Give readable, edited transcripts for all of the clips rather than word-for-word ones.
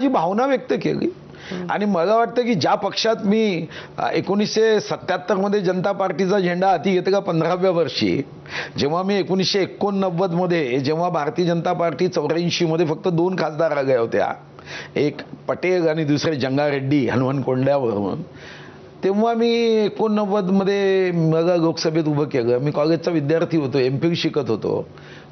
जी भावना व्यक्त केली आणि मला वाटतं की ज्या पक्षात मी 1977 मध्ये जनता पार्टीचा झेंडा हाती घेतला 15व्या वर्षी, जेव्हा मी 1989 मध्ये जेव्हा भारतीय जनता पार्टी 84 मध्ये फक्त 2 खासदार आल्या होत्या, एक पटेल आणि दुसरे जंगारेड्डी हनुमनकोंड्यावरून, तेव्हा मी 89 मध्ये मला लोकसभेत उभं केलं. मी कॉलेजचा विद्यार्थी होतो, एमफिल शिकत होतो.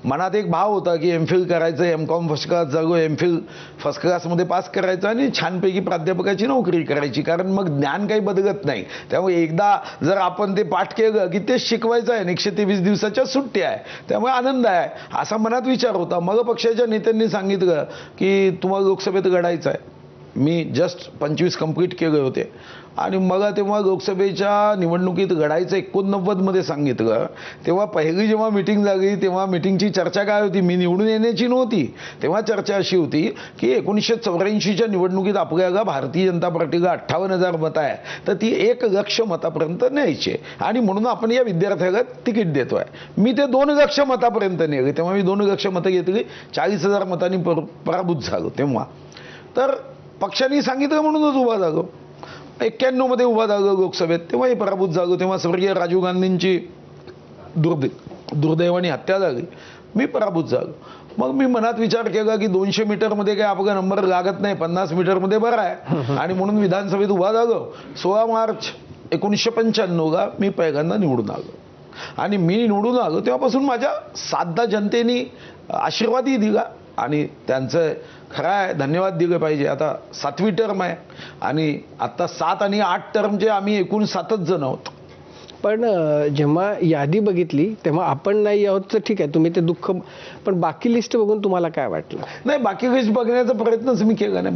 मनात एक भाव होता की एमफिल करायचं, एमकॉम फर्स्ट क्लास जागो, एमफिल फर्स्ट क्लासमध्ये पास करायचं आणि छानपैकी प्राध्यापकाची नोकरी करायची, कारण मग ज्ञान काही बदलत नाही. त्यामुळे एकदा जर आपण ते पाठ केलं की ते शिकवायचं आहे, 123 दिवसाच्या सुट्ट्या आहे, त्यामुळे आनंद आहे असा मनात विचार होता. मग पक्षाच्या नेत्यांनी सांगितलं की तुम्हाला लोकसभेत लढायचं आहे. मी जस्ट 25 कंप्लीट केले होते आणि मला तेव्हा लोकसभेच्या निवडणुकीत लढायचं 89 मध्ये सांगितलं. तेव्हा पहिली जेव्हा मीटिंग झाली तेव्हा मीटिंगची चर्चा काय होती, मी निवडून येण्याची नव्हती. तेव्हा चर्चा अशी होती की 1984च्या निवडणुकीत आपल्याला भारतीय जनता पार्टीला 58,000 मतं आहे, तर ती 1 लाख मतापर्यंत न्यायची आणि म्हणून आपण या विद्यार्थ्याला तिकीट देतोय. मी ते 2 लाख मतापर्यंत नेले. तेव्हा मी 2 लाख मतं घेतली, 40,000 मतांनी पराभूत झालो. तेव्हा तर पक्षाने सांगितलं म्हणूनच उभा झालो. 91 मध्ये उभा झालो लोकसभेत, तेव्हाही पराभूत झालो. तेव्हा स्वर्गीय राजीव गांधींची दुर्दैवाने हत्या झाली, मी पराभूत झालो. मग मी मनात विचार केला की 200 मीटरमध्ये काय आपला नंबर लागत नाही, 50 मीटरमध्ये बरा आहे आणि म्हणून विधानसभेत उभा झालो. 16 मार्च 1995ला मी पहिल्यांदा निवडून आलो आणि मी निवडून आलो तेव्हापासून माझ्या साधा जनतेने आशीर्वादही दिला आणि त्यांचं खरं आहे धन्यवाद दिले पाहिजे. आता 7वी टर्म आहे आणि आता 7 आणि 8 टर्मचे आम्ही एकूण 7च जण आहोत. पण जेव्हा यादी बघितली तेव्हा आपण नाही आहोत तर ठीक आहे, तुम्ही ते दुःख, पण बाकी लिस्ट बघून तुम्हाला काय वाटलं? नाही, बाकी लिस्ट बघण्याचा प्रयत्नच मी केला नाही.